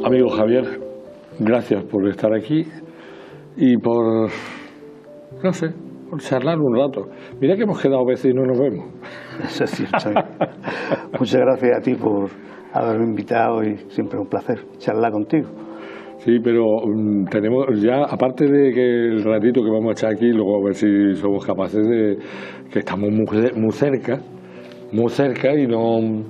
Amigo Javier, gracias por estar aquí y por, no sé, por charlar un rato. Mira que hemos quedado veces y no nos vemos. Eso es cierto. Muchas gracias a ti por haberme invitado y siempre es un placer charlar contigo. Sí, pero tenemos ya, aparte de que el ratito que vamos a echar aquí, luego a ver si somos capaces de, que estamos muy cerca y no...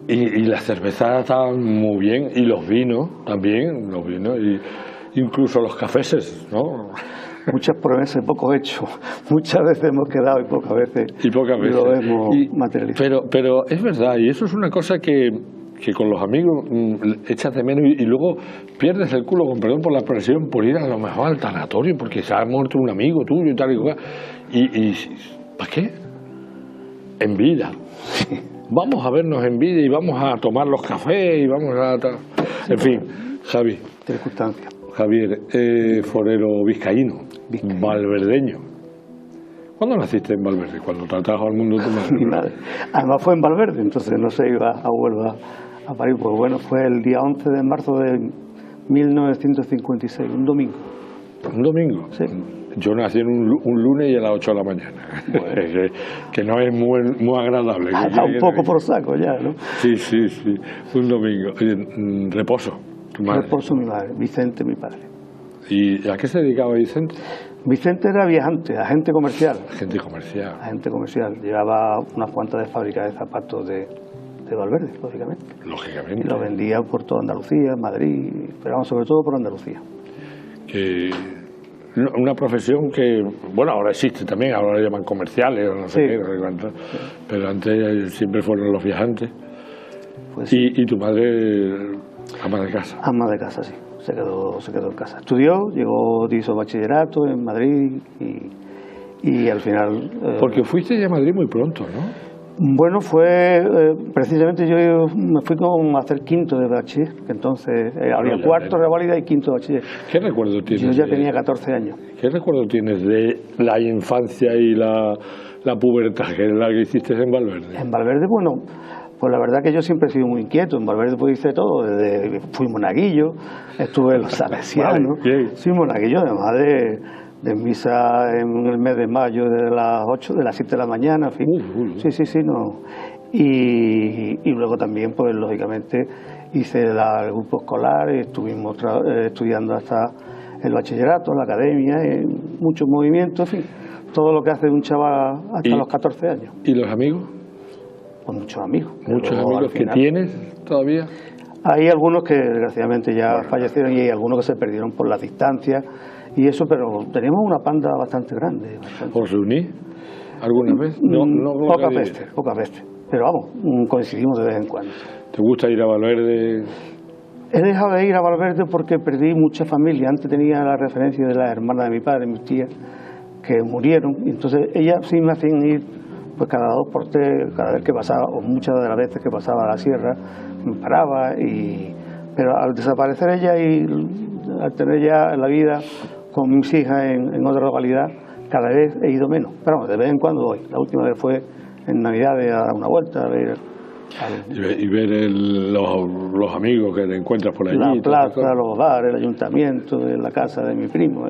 Y las cervezas estaban muy bien, y los vinos también, y incluso los cafeses, ¿no? Muchas promesas y pocos hechos. Muchas veces hemos quedado y pocas veces lo hemos materializado. Pero es verdad, y eso es una cosa que con los amigos echas de menos y luego pierdes el culo, con perdón por la expresión, por ir a lo mejor al tanatorio porque se ha muerto un amigo tuyo y tal y cual. ¿Y para qué? En vida. Sí. Vamos a vernos en vida y vamos a tomar los cafés y vamos a... En fin, Javi. Circunstancias. Javier, forero vizcaíno, valverdeño. ¿Cuándo naciste en Valverde? Cuando te trajo al mundo tu madre. Mi madre. Además fue en Valverde, entonces no se iba a Huelva a París. Pues bueno, fue el día 11 de marzo de 1956, un domingo. ¿Un domingo? Sí. Yo nací en un lunes y a las 8 de la mañana. Bueno. que no es muy agradable. Un poco por saco ya, ¿no? Sí, un domingo. Reposo. ¿Tu madre? Reposo mi madre, Vicente mi padre. ¿Y a qué se dedicaba Vicente? Vicente era viajante, agente comercial. Agente comercial. Agente comercial. Llevaba unas cuantas de fábricas de zapatos de Valverde, lógicamente. Lógicamente. Y lo vendía por toda Andalucía, Madrid, pero vamos, sobre todo por Andalucía. Una profesión que, bueno, ahora existe también, ahora le llaman comerciales o no sé qué, no sé cuánto, pero antes siempre fueron los viajantes. Pues sí. ¿Y tu madre, ama de casa? Ama de casa, sí. Se quedó en casa. Estudió, hizo bachillerato en Madrid y al final... Porque fuiste ya a Madrid muy pronto, ¿no? Bueno, fue precisamente yo me fui a hacer quinto de bachiller, que entonces había cuarto de válida y quinto de bachiller. ¿Qué recuerdo tienes? Yo ya tenía 14 años. ¿Qué recuerdo tienes de la infancia y la pubertad, que es la que hiciste en Valverde? En Valverde, bueno, pues la verdad que yo siempre he sido muy inquieto. En Valverde pues hice todo, fui monaguillo, estuve en los salesianos, fui monaguillo además de misa en el mes de mayo de las 8, de las 7 de la mañana, en fin. Sí, no. Y luego también, pues lógicamente, hice el grupo escolar, estuvimos estudiando hasta el bachillerato, la academia, muchos movimientos, en fin, todo lo que hace un chaval hasta los 14 años. ¿Y los amigos? Pues muchos amigos. ¿Muchos amigos que tienes todavía? Hay algunos que desgraciadamente ya fallecieron y hay algunos que se perdieron por la distancia y eso, pero teníamos una panda bastante grande. ¿Os reunís alguna vez? Pocas veces, pero vamos, coincidimos de vez en cuando. ¿Te gusta ir a Valverde? He dejado de ir a Valverde porque perdí mucha familia. Antes tenía la referencia de las hermanas de mi padre, mis tías, que murieron, y entonces ellas sí me hacían ir pues cada 2 por 3, cada vez que pasaba, o muchas de las veces que pasaba a la sierra, me paraba, pero al desaparecer ella y al tener ya la vida con mis hijas en otra localidad, cada vez he ido menos. Pero bueno, de vez en cuando voy. La última vez fue en Navidad a dar una vuelta, a ver... Y ver los amigos que te encuentras por allí. La plaza, los bares, el ayuntamiento, la casa de mi primo.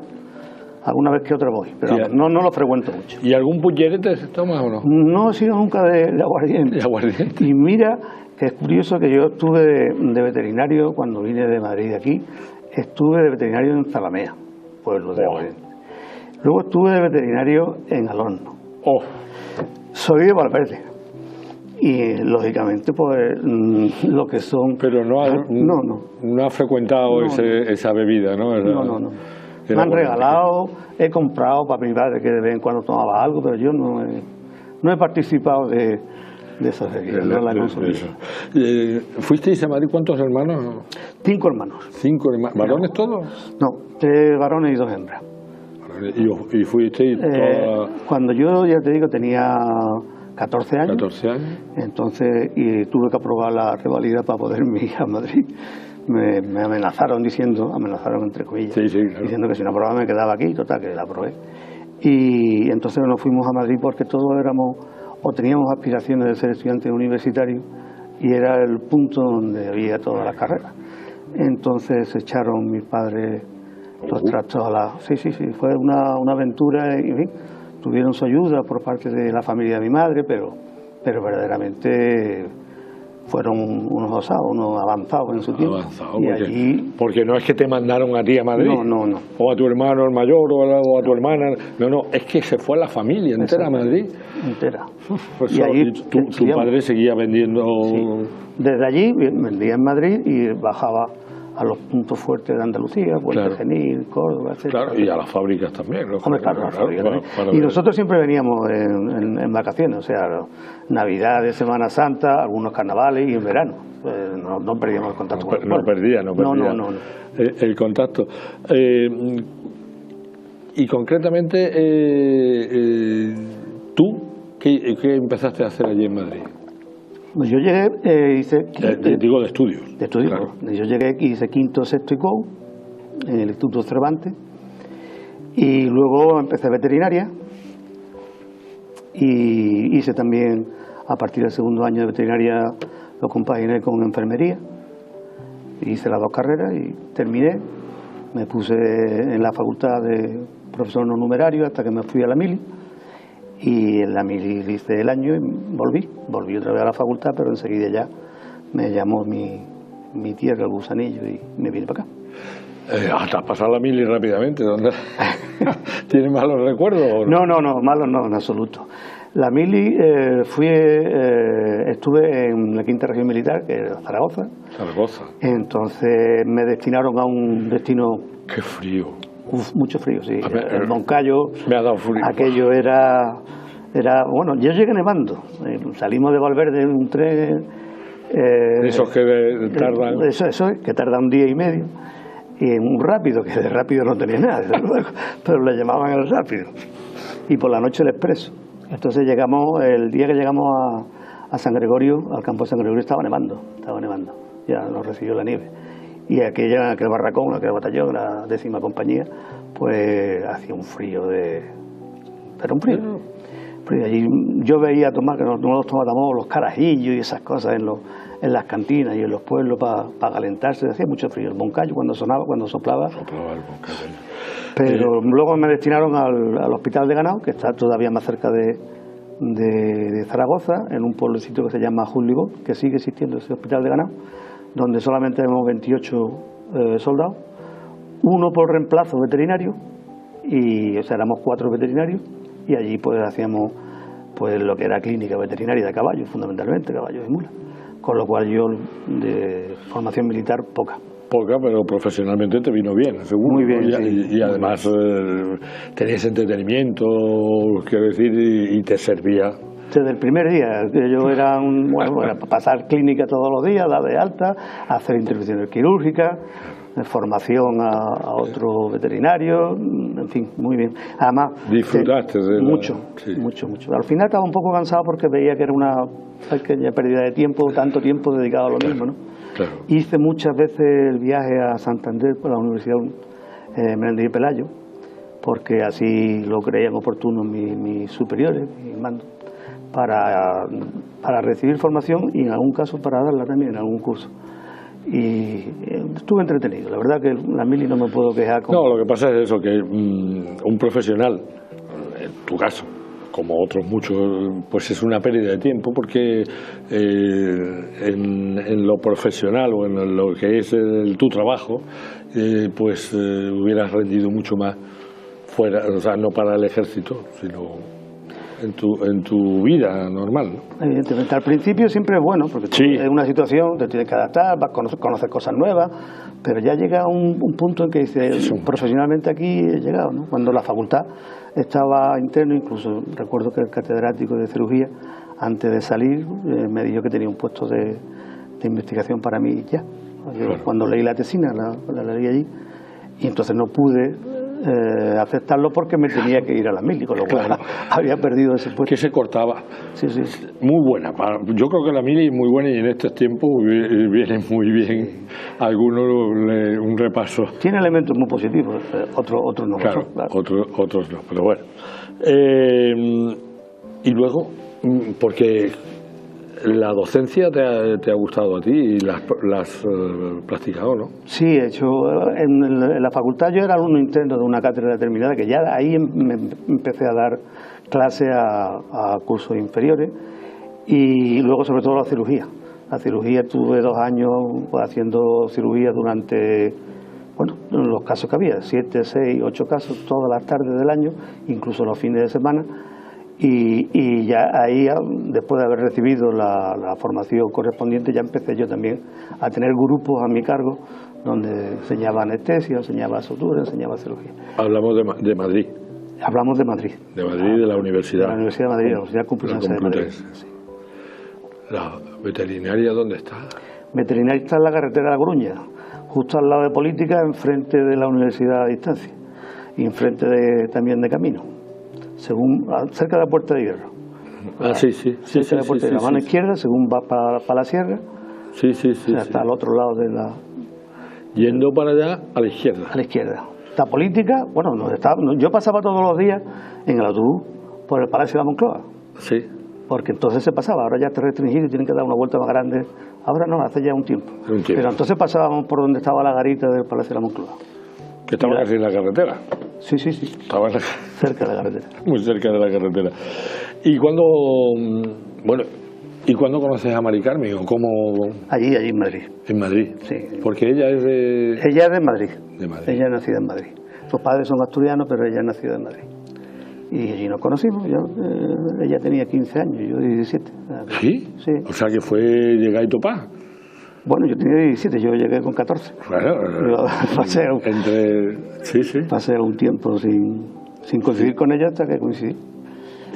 Alguna vez que otra voy, pero no lo frecuento mucho. ¿Y algún puñerete tomas o no? No he sido nunca de aguardiente. ¿De aguardiente? Y mira que es curioso que yo estuve de veterinario cuando vine de Madrid de aquí. Estuve de veterinario en Zalamea, pueblo de aguardiente. Luego estuve de veterinario en Alorno. Soy de Valverde. Y lógicamente pues lo que son... Pero no ha frecuentado esa bebida, ¿no? No. Me han regalado, he comprado para mi padre que de vez en cuando tomaba algo, pero yo no he participado de esa bebida, no la he consumido. ¿Fuisteis a Madrid cuántos hermanos? 5 hermanos. 5 hermanos. ¿Varones todos? No, 3 varones y 2 hembras. ¿Y fuisteis cuando yo, ya te digo, tenía 14 años. 14 años. Entonces, y tuve que aprobar la revalida para poderme ir a Madrid. Me amenazaron entre comillas, claro, diciendo que si no aprobaba me quedaba aquí, total, que la aprobé. Y entonces nos fuimos a Madrid porque todos teníamos aspiraciones de ser estudiantes universitarios y era el punto donde había todas las carreras. entonces echaron mis padres los trastos a la... Sí, fue una aventura y en fin, tuvieron su ayuda por parte de la familia de mi madre, pero verdaderamente fueron unos osados, unos avanzados en su tiempo. Porque no es que te mandaron a ti a Madrid, no. O a tu hermano el mayor, o a tu hermana, no, es que se fue la familia entera a Madrid. Entera. Pues y allí tu padre seguía vendiendo... Sí. Desde allí vendía en Madrid y bajaba a los puntos fuertes de Andalucía, Puente Genil, Córdoba, etc. Claro, y a las fábricas también. Y nosotros siempre veníamos en vacaciones, o sea, Navidad, Semana Santa, algunos carnavales y en verano. No perdíamos el contacto. No perdía. No. El contacto. Y concretamente, ¿tú qué empezaste a hacer allí en Madrid? Pues yo llegué, hice... digo de estudios. De estudios, claro. Yo llegué y hice quinto, sexto y COU en el Instituto Cervantes, y luego empecé veterinaria y hice también, a partir del segundo año de veterinaria, lo compaginé con enfermería. Hice las dos carreras y terminé. Me puse en la facultad de profesor no numerario hasta que me fui a la mili. Y en la mili hice el año y volví otra vez a la facultad, pero enseguida ya me llamó mi tierra, el Gusanillo, y me vine para acá. ¿Has pasado la mili rápidamente? ¿Tienes malos recuerdos o no? No, malos no, en absoluto. La mili estuve en la quinta región militar, que era Zaragoza. Entonces me destinaron a un destino... ¡Qué frío! Mucho frío, sí. El Moncayo, me ha dado frío. Aquello era... Bueno, yo llegué nevando. Salimos de Valverde en un tren... esos que tardan... Eso es, que tarda un día y medio. Y un rápido, que de rápido no tenía nada, desde luego, pero le llamaban el rápido. Y por la noche el expreso. Entonces el día que llegamos a San Gregorio, al campo de San Gregorio, estaba nevando. Ya nos recibió la nieve. Y aquel barracón, aquel batallón, la 10ª compañía, pues hacía un frío pero un frío. Allí yo veía tomar, que no los tomábamos, los carajillos y esas cosas en las cantinas y en los pueblos para calentarse. Hacía mucho frío. El Moncayo cuando soplaba. Soplaba el Moncayo. Pero luego me destinaron al Hospital de Ganado, que está todavía más cerca de Zaragoza, en un pueblecito que se llama Julligó, que sigue existiendo ese Hospital de Ganado, donde solamente tenemos 28 soldados, uno por reemplazo veterinario, y o sea, éramos 4 veterinarios, y allí pues hacíamos pues lo que era clínica veterinaria de caballos, fundamentalmente, caballos y mulas, con lo cual yo de formación militar poca, pero profesionalmente te vino bien, seguro. Muy bien, y además tenías entretenimiento, quiero decir, y te servía. Desde el primer día, que yo era era pasar clínica todos los días, dar de alta, hacer intervenciones quirúrgicas, formación a otro veterinario, en fin, muy bien. Además, disfrutaste de mucho. Al final estaba un poco cansado porque veía que era una pequeña pérdida de tiempo, tanto tiempo dedicado a lo mismo, ¿no? Claro. Hice muchas veces el viaje a Santander por la Universidad Menéndez y Pelayo, porque así lo creían oportuno mis superiores, mis mandos, para recibir formación y en algún caso para darla también en algún curso. Y estuve entretenido, la verdad que la mili no me puedo quejar. No, lo que pasa es eso, que un profesional, en tu caso, como otros muchos, pues es una pérdida de tiempo, porque en lo profesional o en lo que es tu trabajo, pues hubieras rendido mucho más fuera, o sea, no para el ejército, sino en tu vida normal, ¿no? Evidentemente, al principio siempre es bueno, porque es una situación, te tienes que adaptar, vas a conocer cosas nuevas, pero ya llega un punto en que dices, profesionalmente aquí he llegado, ¿no? Cuando la facultad estaba interno, incluso recuerdo que el catedrático de cirugía, antes de salir, me dijo que tenía un puesto de investigación para mí ya. Yo, cuando leí la tesina, la leí allí, y entonces no pude aceptarlo porque me tenía que ir a la mili, con lo cual había perdido ese puesto. Que se cortaba. Sí. Muy buena. Yo creo que la mili es muy buena y en estos tiempos viene muy bien un repaso. Tiene elementos muy positivos, otros no. Claro, otros no, pero bueno. Y luego, porque La docencia te ha gustado a ti y la has practicado, ¿no? Sí, he hecho. En la facultad yo era alumno interno de una cátedra determinada, que ya ahí me empecé a dar clases a cursos inferiores, y luego sobre todo la cirugía. La cirugía, estuve 2 años haciendo cirugía durante, bueno, los casos que había, 7, 6, 8 casos todas las tardes del año, incluso los fines de semana. Y ya ahí, después de haber recibido la formación correspondiente, ya empecé yo también a tener grupos a mi cargo donde enseñaba anestesia, enseñaba sutura, enseñaba cirugía. Hablamos de Madrid. Hablamos de Madrid. De Madrid, de la universidad. De la Universidad de Madrid, la Universidad Complutense de Madrid. Sí. ¿La veterinaria dónde está? Veterinaria está en la carretera de La Coruña, justo al lado de Política, enfrente de la Universidad a distancia y enfrente también de Camino, cerca de la Puerta de Hierro. Sí. Cerca de la Puerta de la mano izquierda, según vas para la sierra. Sí. Está al otro lado de la... Yendo para allá, a la izquierda. A la izquierda. Está Política, bueno, yo pasaba todos los días en el autobús por el Palacio de la Moncloa. Sí. Porque entonces se pasaba, ahora ya está restringido y tienen que dar una vuelta más grande. Ahora no, hace ya un tiempo. Pero entonces pasábamos por donde estaba la garita del Palacio de la Moncloa. Que estaba casi en la carretera. Sí. Estaba cerca de la carretera. Muy cerca de la carretera. ¿Y cuándo conoces a Mari Carmen o cómo? Allí en Madrid. En Madrid. Sí. Porque ella es de... Ella es de Madrid. De Madrid. Ella es nacida en Madrid. Sus padres son asturianos, pero ella es nacida en Madrid. Y allí nos conocimos. Ella tenía 15 años, yo 17. ¿Sí? Sí. O sea que fue llegar y topar. Bueno, yo tenía 17, yo llegué con 14. Claro. Pasé un tiempo sin coincidir con ella hasta que coincidí.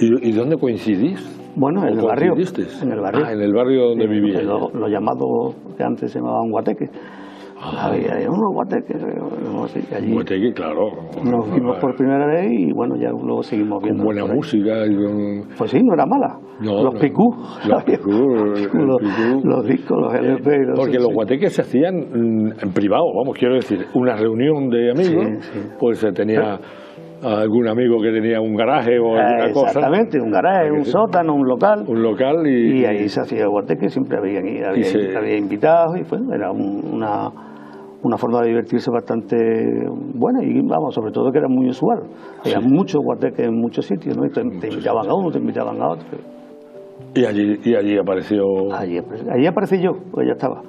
¿Y dónde coincidís? Bueno, en el barrio. En el barrio. En el barrio donde vivía. Lo llamado, que antes se llamaban guateques. Había unos guateques. Allí, guateque, claro. Nos vimos por primera vez y bueno, ya luego seguimos viendo. Con buena música. Pues sí, no era mala. Los picú. Los discos, los LP. Porque los guateques se hacían en privado, quiero decir, una reunión de amigos, pues se tenía... algún amigo que tenía un garaje o alguna cosa. Exactamente, un garaje, un sótano, un local. Un local y ahí se hacía el guateque, siempre había invitados y era una forma de divertirse bastante buena y sobre todo que era muy usual. Había muchos guateques en muchos sitios, ¿no? Y te invitaban a uno, te invitaban a otro. Y allí apareció... Allí aparecí yo, pues ya estaba.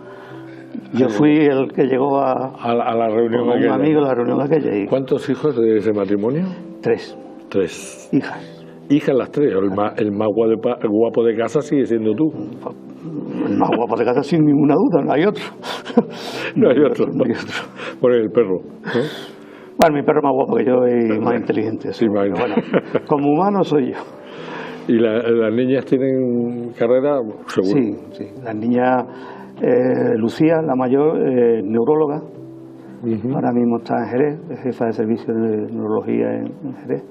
Yo fui el que llegó a la reunión con aquella. Un amigo a la reunión aquella. ¿Cuántos hijos de ese matrimonio? 3. 3. Hijas. Hijas las 3. El más guapo de casa sigue siendo tú. El más guapo de casa sin ninguna duda, no hay otro. No hay otro. Por el perro, ¿no? Bueno, mi perro es más guapo que yo y más inteligente. Sí, bueno, como humano soy yo. ¿Y las niñas tienen carrera? Seguro. Sí. Las niñas... Lucía, la mayor, neuróloga, ahora mismo está en Jerez, es jefa de servicio de neurología en Jerez.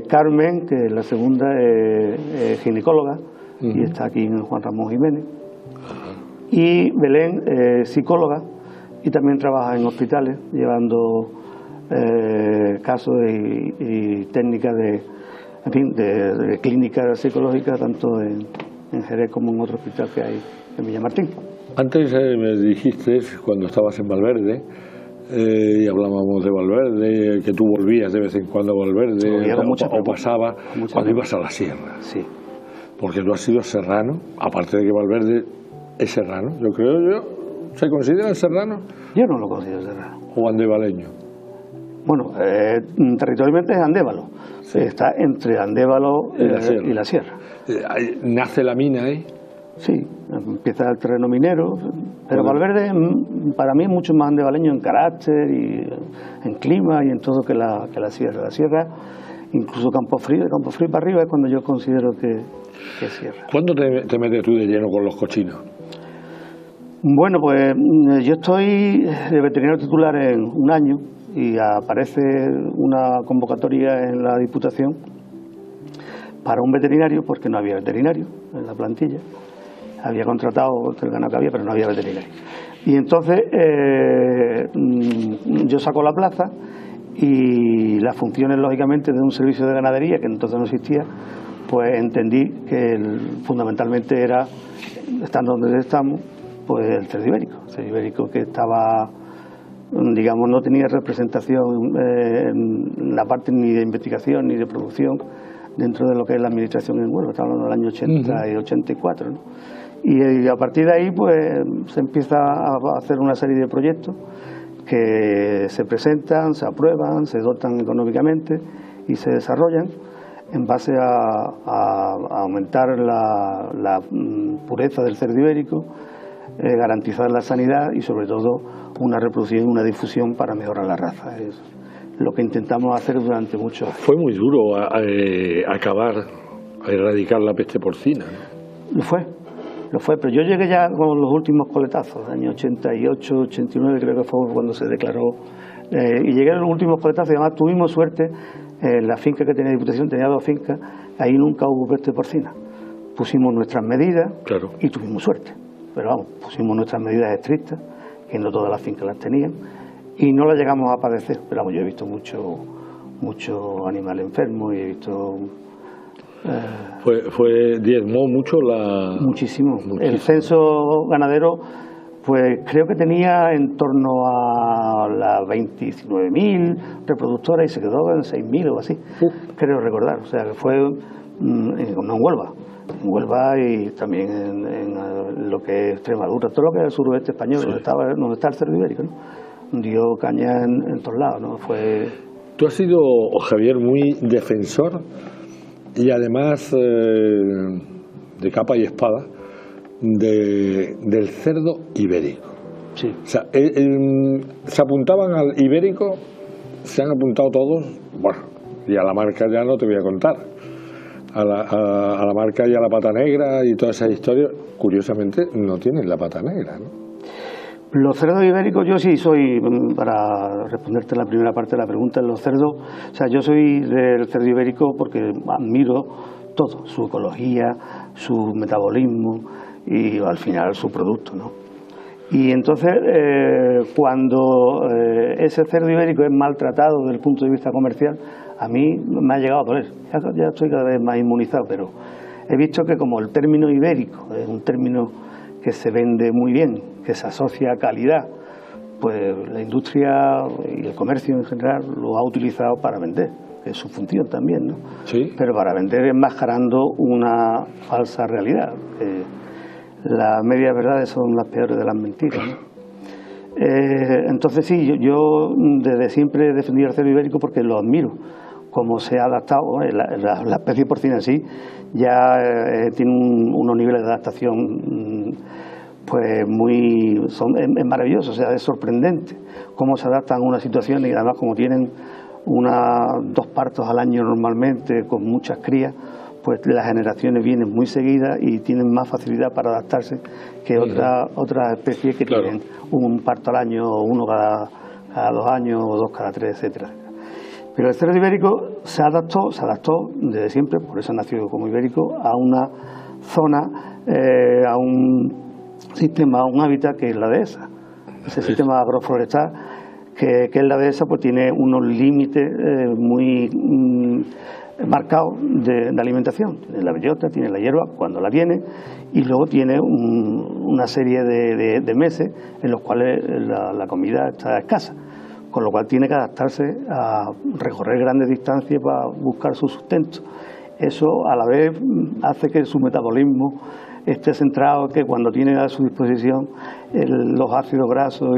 Carmen, que es la segunda, es ginecóloga y está aquí en Juan Ramón Jiménez. Y Belén, psicóloga, y también trabaja en hospitales, llevando casos y técnicas de clínica psicológica, tanto en Jerez como en otro hospital que hay en Villamartín. Antes me dijiste, cuando estabas en Valverde, y hablábamos de Valverde, que tú volvías de vez en cuando a Valverde, o pasaba cuando ibas a la sierra. Sí. Porque tú has sido serrano, aparte de que Valverde es serrano, yo creo. ¿Se considera serrano? Yo no lo considero serrano. ¿O andevaleño? Bueno, territorialmente es Andévalo. Sí. Está entre Andévalo y la sierra. ¿Nace la mina ahí? Sí, empieza el terreno minero, pero Valverde para mí es mucho más andevaleño en carácter y en clima y en todo que la sierra. La sierra, incluso Campo Frío, de Campo Frío para arriba es cuando yo considero que es sierra. ¿Cuándo te metes tú de lleno con los cochinos? Bueno, pues yo estoy de veterinario titular en un año y aparece una convocatoria en la Diputación para un veterinario, porque no había veterinario en la plantilla. Había contratado el ganado que había, pero no había veterinario. Y entonces yo saco la plaza y las funciones, lógicamente, de un servicio de ganadería, que entonces no existía, pues entendí que fundamentalmente era, estando donde estamos, pues el cerdo ibérico que estaba, digamos, no tenía representación en la parte ni de investigación ni de producción dentro de lo que es la administración en Huelva. Estamos hablando del año 80 y 84, ¿no? Y a partir de ahí pues se empieza a hacer una serie de proyectos que se presentan, se aprueban, se dotan económicamente y se desarrollan en base a aumentar la pureza del cerdo ibérico, garantizar la sanidad y sobre todo una reproducción y una difusión para mejorar la raza. Es lo que intentamos hacer durante muchos años. Fue muy duro erradicar la peste porcina, ¿no? Lo fue, pero yo llegué ya con los últimos coletazos, año 88, 89 creo que fue cuando se declaró, y llegué a los últimos coletazos y además tuvimos suerte, la finca que tenía Diputación tenía 2 fincas, ahí nunca hubo peste porcina. Pusimos nuestras medidas y tuvimos suerte, pero vamos, pusimos nuestras medidas estrictas, que no todas las fincas las tenían, y no las llegamos a padecer, pero vamos, yo he visto mucho animal enfermo y he visto... diezmó mucho Muchísimo. El censo ganadero, pues creo que tenía en torno a las 29.000 reproductoras y se quedó en 6.000 o así, creo recordar. O sea, que fue no en Huelva y también en lo que es Extremadura, todo lo que es el suroeste español, donde está el cerdo ibérico, ¿no? Dio caña en todos lados, ¿no? Tú has sido, Javier, muy defensor y además de capa y espada del cerdo ibérico. Sí. O sea, se apuntaban al ibérico, se han apuntado todos, bueno, y a la marca ya no te voy a contar, a la marca y a la pata negra y todas esas historias, curiosamente no tienen la pata negra, ¿no? Los cerdos ibéricos, yo sí soy, para responderte la primera parte de la pregunta, los cerdos, o sea, yo soy del cerdo ibérico porque admiro todo, su ecología, su metabolismo y al final su producto, ¿no? Y entonces, cuando ese cerdo ibérico es maltratado desde el punto de vista comercial, a mí me ha llegado a doler. Ya estoy cada vez más inmunizado, pero he visto que como el término ibérico es un término que se vende muy bien, que se asocia a calidad, pues la industria y el comercio en general lo ha utilizado para vender, que es su función también, ¿no? Sí. Pero para vender enmascarando una falsa realidad. Las medias verdades son las peores de las mentiras, ¿no? Entonces sí, yo desde siempre he defendido el cerdo ibérico porque lo admiro, como se ha adaptado. La especie porcina en sí ya tiene unos niveles de adaptación pues es maravilloso, o sea, es sorprendente cómo se adaptan a una situación y además como tienen 2 partos al año normalmente con muchas crías, pues las generaciones vienen muy seguidas y tienen más facilidad para adaptarse que otras especies que tienen un parto al año, uno cada 2 años o 2 cada 3, etcétera. Pero el cerdo ibérico se adaptó desde siempre, por eso nació como ibérico, a una zona, a un sistema, a un hábitat que es la dehesa. Ese sistema agroforestal que es la dehesa, pues tiene unos límites muy marcados de alimentación. Tiene la bellota, tiene la hierba cuando la tiene y luego tiene una serie de meses en los cuales la comida está escasa, con lo cual tiene que adaptarse a recorrer grandes distancias para buscar su sustento. Eso a la vez hace que su metabolismo esté centrado, que cuando tiene a su disposición los ácidos grasos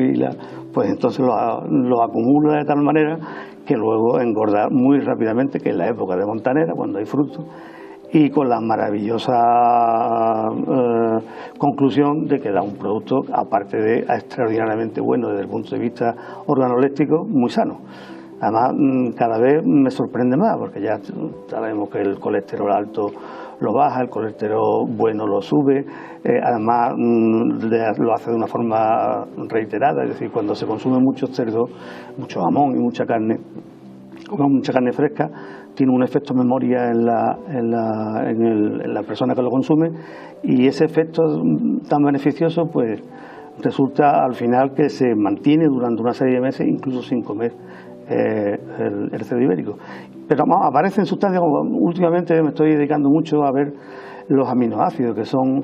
pues entonces los acumula de tal manera que luego engorda muy rápidamente, que es la época de montanera, cuando hay frutos, y con la maravillosa conclusión de que da un producto, aparte de extraordinariamente bueno desde el punto de vista organoléptico, muy sano. Además, cada vez me sorprende más, porque ya sabemos que el colesterol alto lo baja, el colesterol bueno lo sube, además lo hace de una forma reiterada, es decir, cuando se consume mucho cerdo, mucho jamón y mucha carne fresca, tiene un efecto memoria en la persona que lo consume, y ese efecto tan beneficioso pues resulta al final que se mantiene durante una serie de meses incluso sin comer el cerdo ibérico. Pero aparecen sustancias, como últimamente me estoy dedicando mucho a ver los aminoácidos, que son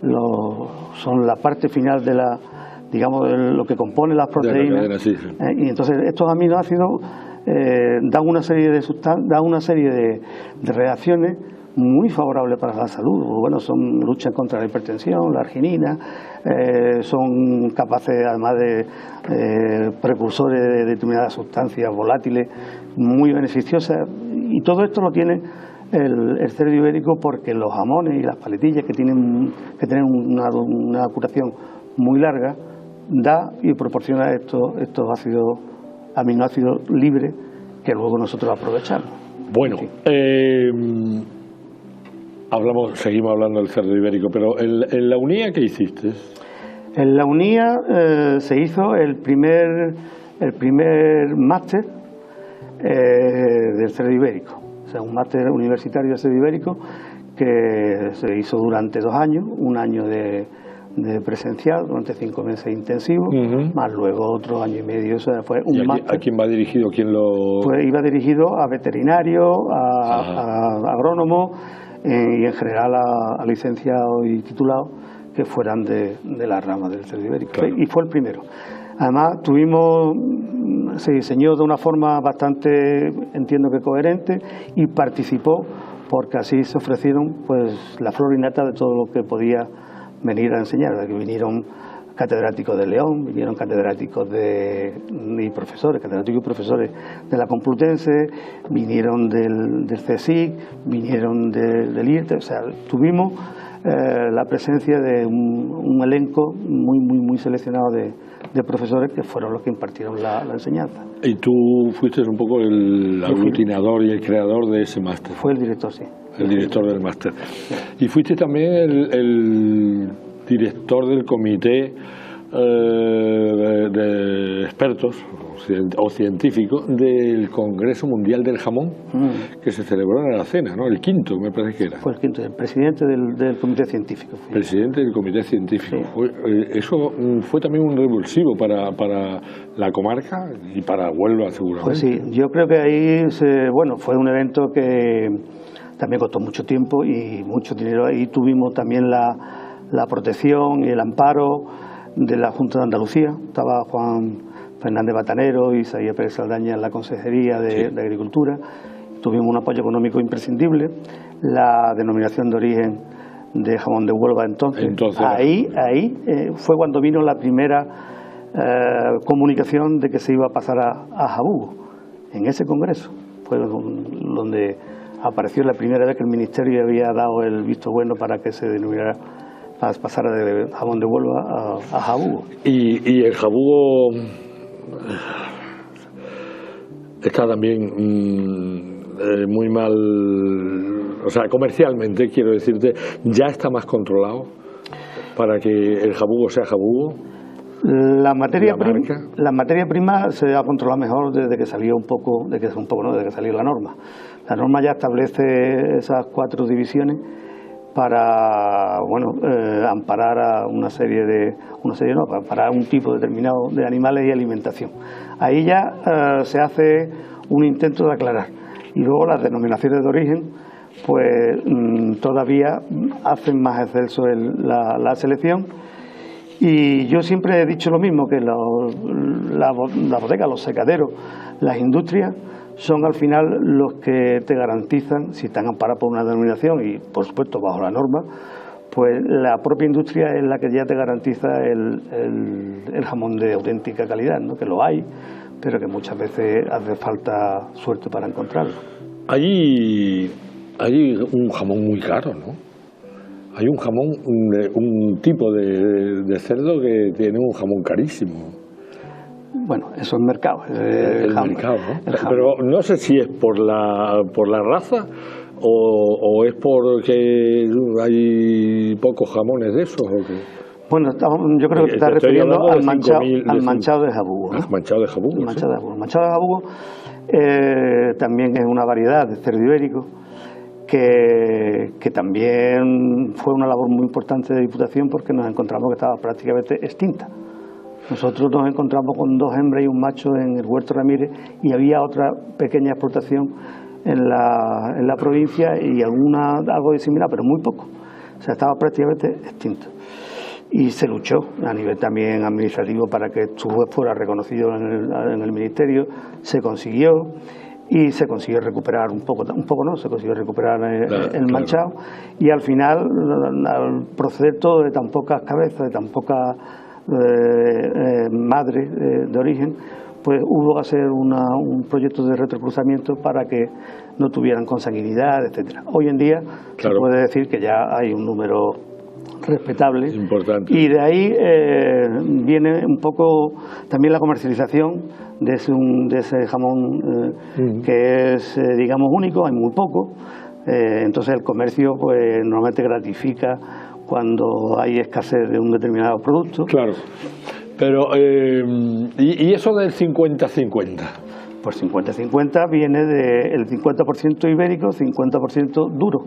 la parte final de digamos, de lo que compone las proteínas. Cadena, sí. Y entonces estos aminoácidos dan una serie de reacciones muy favorables para la salud. Bueno, luchan contra la hipertensión, la arginina, son capaces además de precursores de determinadas sustancias volátiles muy beneficiosas, y todo esto lo tiene el cerdo ibérico, porque los jamones y las paletillas que tienen una curación muy larga da y proporciona estos aminoácidos libres que luego nosotros aprovechamos. Bueno, seguimos hablando del cerdo ibérico, pero en la UNIA, ¿qué hiciste? En la UNIA se hizo el primer máster del cerdo ibérico, o sea, un máster universitario de cerdo ibérico que se hizo durante 2 años, un año de presencial, durante 5 meses intensivos, más luego otro año y medio. O sea, fue un máster. ¿A quién va dirigido? Pues iba dirigido a veterinarios, a agrónomos y en general a licenciados y titulados que fueran de la rama del cerdo ibérico. Claro. Y fue el primero. Además, se diseñó de una forma bastante, entiendo que coherente, y participó, porque así se ofrecieron pues la flor y nata de todo lo que podía venir a enseñar. Que vinieron catedráticos de León, vinieron catedráticos catedráticos y profesores de la Complutense, vinieron del CSIC, vinieron del IELTS. O sea, tuvimos la presencia de un elenco muy seleccionado de profesores que fueron los que impartieron la enseñanza. Y tú fuiste un poco el aglutinador y el creador de ese máster. Fue el director, sí. El director del máster. Y fuiste también el director del comité de expertos o científicos del Congreso Mundial del Jamón, que se celebró en Aracena, ¿no? El quinto, me parece que era. Fue el quinto, el presidente del comité científico. Presidente del comité científico. Sí. Eso fue también un revulsivo para la comarca y para Huelva, seguramente. Pues sí, yo creo que ahí fue un evento que también costó mucho tiempo y mucho dinero. Ahí tuvimos también la protección y el amparo de la Junta de Andalucía. Estaba Juan Fernández Batanero y Isaías Pérez Saldaña en la Consejería de Agricultura. Tuvimos un apoyo económico imprescindible. La denominación de origen de jamón de Huelva, entonces ahí fue cuando vino la primera comunicación de que se iba a pasar a jabugo. En ese congreso fue donde apareció la primera vez que el Ministerio había dado el visto bueno para que se denominara, pasara de jamón de Huelva a jabugo. Y el jabugo está también muy mal, o sea, comercialmente, quiero decirte, ya está más controlado para que el jabugo sea jabugo. La materia prima se ha controlado mejor desde que salió desde que salió la norma. La norma ya establece esas 4 divisiones para amparar a para amparar un tipo determinado de animales y alimentación. Ahí ya se hace un intento de aclarar. Y luego las denominaciones de origen pues todavía hacen más excelso la selección. Y yo siempre he dicho lo mismo, que la bodega, los secaderos, las industrias son al final los que te garantizan, si están amparados por una denominación y por supuesto bajo la norma, pues la propia industria es la que ya te garantiza el jamón de auténtica calidad, ¿no? Que lo hay, pero que muchas veces hace falta suerte para encontrarlo. Hay un jamón muy caro, ¿no? Hay un jamón, un tipo de cerdo que tiene un jamón carísimo. Bueno, eso es mercado. El mercado, ¿no? Pero no sé si es por la raza o es porque hay pocos jamones de esos. ¿O qué? Bueno, yo creo que te estás refiriendo al manchado de jabugo, ¿no? Manchado de jabugo. El manchado de jabugo. El manchado de jabugo también es una variedad de cerdo ibérico que también fue una labor muy importante de Diputación, porque nos encontramos que estaba prácticamente extinta. Nosotros nos encontramos con 2 hembras y un macho en el Huerto Ramírez, y había otra pequeña explotación en la provincia y algo de similar, pero muy poco. O sea, estaba prácticamente extinto. Y se luchó a nivel también administrativo para que fuera reconocido en el Ministerio. Se consiguió, y se consiguió recuperar un poco no, se consiguió recuperar el manchado, y al final, al proceder todo de tan pocas cabezas, de tan pocas madres de origen, pues hubo que hacer un proyecto de retrocruzamiento para que no tuvieran consanguinidad, etcétera. Hoy en día se puede decir que ya hay un número respetable, importante, y de ahí viene un poco también la comercialización de ese jamón que es, digamos, único, hay muy poco. Entonces el comercio pues normalmente gratifica cuando hay escasez de un determinado producto. Claro. Pero, ¿y eso del 50-50? Pues 50-50 viene del 50% ibérico, 50% duro.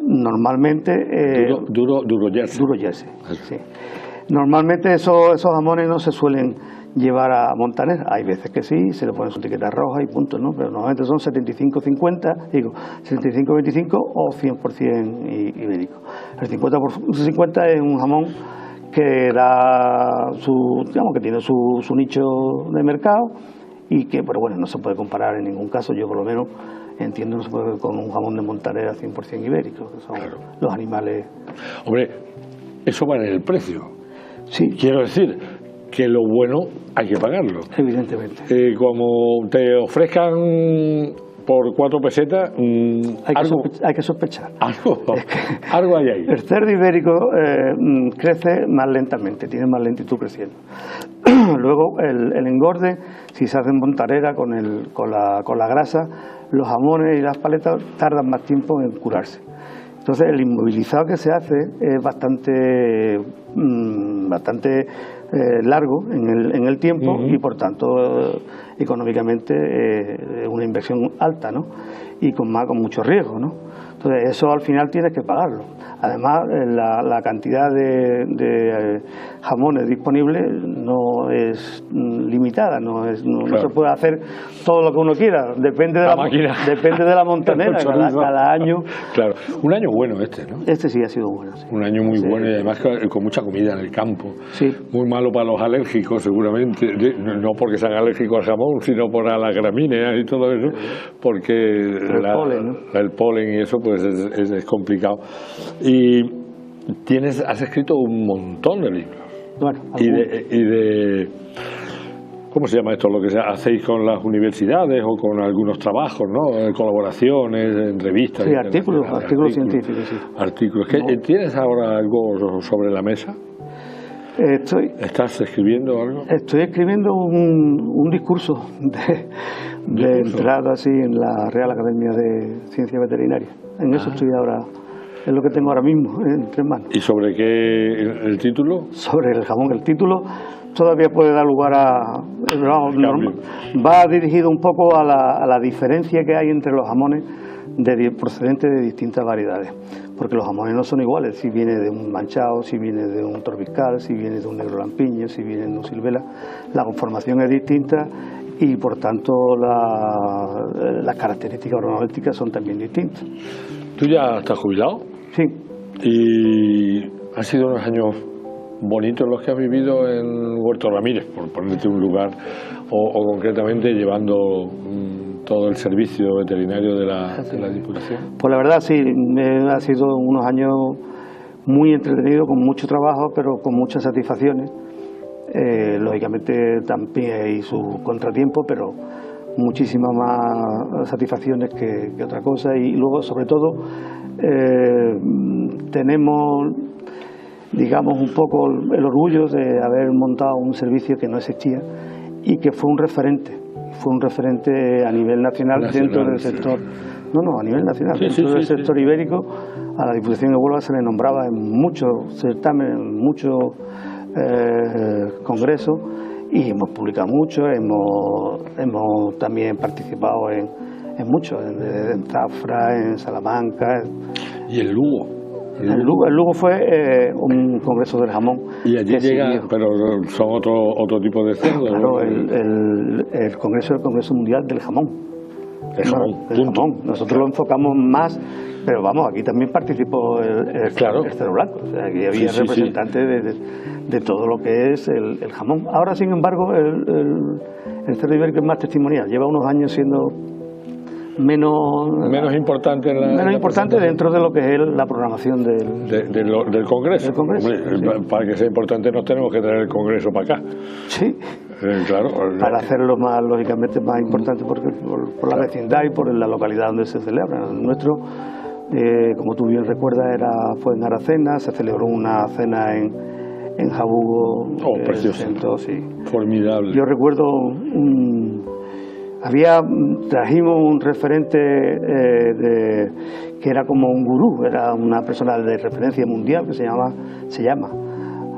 Normalmente... Duro jersey. Duro jersey, sí. Normalmente esos jamones no se suelen llevar a Montaner. Hay veces que sí, se le ponen su etiqueta roja y punto, ¿no? Pero normalmente son 75-50, digo, 75-25 o 100% ibérico. El 50% es un jamón que da que tiene su nicho de mercado, y que, pero bueno, no se puede comparar en ningún caso. Yo por lo menos entiendo, no se puede con un jamón de Montaner 100% ibérico, que son los animales. Hombre, eso va en el precio. Sí. Quiero decir que lo bueno hay que pagarlo. Evidentemente. Como te ofrezcan por 4 pesetas, hay que sospechar. Algo hay ahí. El cerdo ibérico crece más lentamente, tiene más lentitud creciendo. Luego el engorde, si se hace en montarera con la grasa, los jamones y las paletas tardan más tiempo en curarse. Entonces el inmovilizado que se hace es bastante largo en el tiempo, y por tanto económicamente es una inversión alta, ¿no? Y con mucho riesgo, ¿no? Entonces eso al final tienes que pagarlo. Además, la cantidad de jamones disponibles no es limitada, no se puede hacer todo lo que uno quiera, depende de la montanera, cada año. Claro, un año bueno ¿no? Este sí ha sido bueno. Sí. Un año muy bueno, y además con mucha comida en el campo. Sí. Muy malo para los alérgicos, seguramente, no porque sean alérgicos al jamón, sino por las gramíneas y todo eso, porque el polen y eso pues es complicado. Y has escrito un montón de libros. Bueno, y de ¿cómo se llama esto? Lo que hacéis con las universidades o con algunos trabajos, ¿no? Colaboraciones, en revistas. Sí, artículos científicos, sí. Artículos. ¿Tienes ahora algo sobre la mesa? ¿Estás escribiendo algo? Estoy escribiendo un discurso de entrada así en la Real Academia de Ciencias Veterinarias. En eso estoy ahora, es lo que tengo ahora mismo entre manos. ¿Y sobre qué el título? Sobre el jamón. El título todavía puede dar lugar va dirigido un poco a la diferencia que hay entre los jamones procedentes de distintas variedades, porque los jamones no son iguales, si viene de un manchado, si viene de un torbiscal, si viene de un negro lampiño, si viene de un silvela, la conformación es distinta, y por tanto las características organolépticas son también distintas. ¿Tú ya estás jubilado? Sí. Y han sido unos años bonitos los que has vivido en Huerto Ramírez, por ponerte un lugar, o concretamente llevando todo el servicio veterinario de la Diputación. Pues la verdad sí, ha sido unos años muy entretenidos, con mucho trabajo, pero con muchas satisfacciones. Lógicamente también hay sus contratiempos, pero muchísimas más satisfacciones que otra cosa. Y luego, sobre todo, tenemos, digamos, un poco el orgullo de haber montado un servicio que no existía y que fue un referente a nivel nacional dentro del sector. No, a nivel nacional, dentro del sector ibérico. A la Diputación de Huelva se le nombraba en muchos certámenes, en muchos congresos, y hemos publicado mucho, hemos también participado en muchos, en Zafra, en Salamanca. ¿Y en Lugo? El Lugo fue un congreso del jamón. Y allí llega, pero son otro tipo de cerdo. Claro, el congreso es el Congreso Mundial del Jamón. El jamón, el jamón. Nosotros lo enfocamos más, pero vamos, aquí también participó el cerdo blanco. O sea, aquí había representantes de todo lo que es el jamón. Ahora, sin embargo, el cerdo ibérico es más testimonial. Lleva unos años siendo menos importante dentro de lo que es la programación del Congreso. Para que sea importante nos tenemos que traer el Congreso para acá. Sí. Claro. Para hacerlo más, lógicamente, más importante por la vecindad y por la localidad donde se celebra. El nuestro, como tú bien recuerdas, fue en Aracena, se celebró una cena en Jabugo. Precioso. Sí. Formidable. Yo recuerdo trajimos un referente que era como un gurú, era una persona de referencia mundial que se llama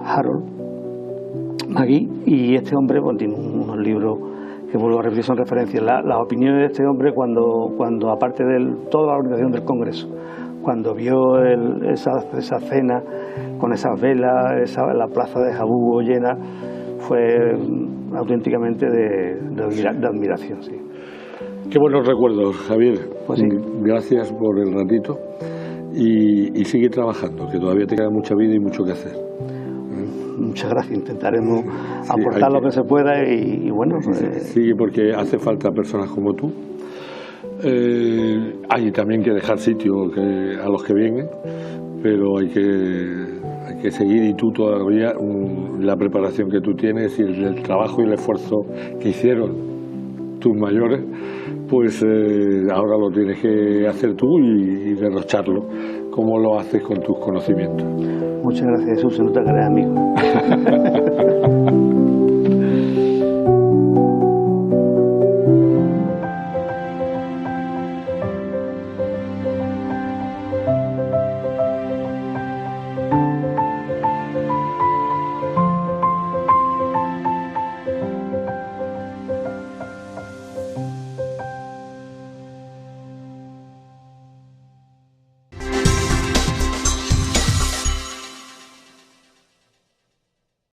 Harold Magui, y este hombre tiene unos libros que, vuelvo a repetir, son referencias. Las opiniones de este hombre cuando aparte de toda la organización del Congreso, cuando vio esa cena con esas velas, la plaza de Jabugo llena, fue auténticamente de admiración. Sí. Qué buenos recuerdos, Javier. Pues sí. Gracias por el ratito y sigue trabajando, que todavía te queda mucha vida y mucho que hacer. Muchas gracias, intentaremos aportar lo que se pueda y bueno. Sigue, porque hace falta personas como tú. Hay también que dejar sitio a los que vienen, pero hay que seguir, y tú todavía, la preparación que tú tienes y el trabajo y el esfuerzo que hicieron tus mayores, pues ahora lo tienes que hacer tú y derrocharlo, como lo haces con tus conocimientos. Muchas gracias, Jesús, se nota que eres amigo.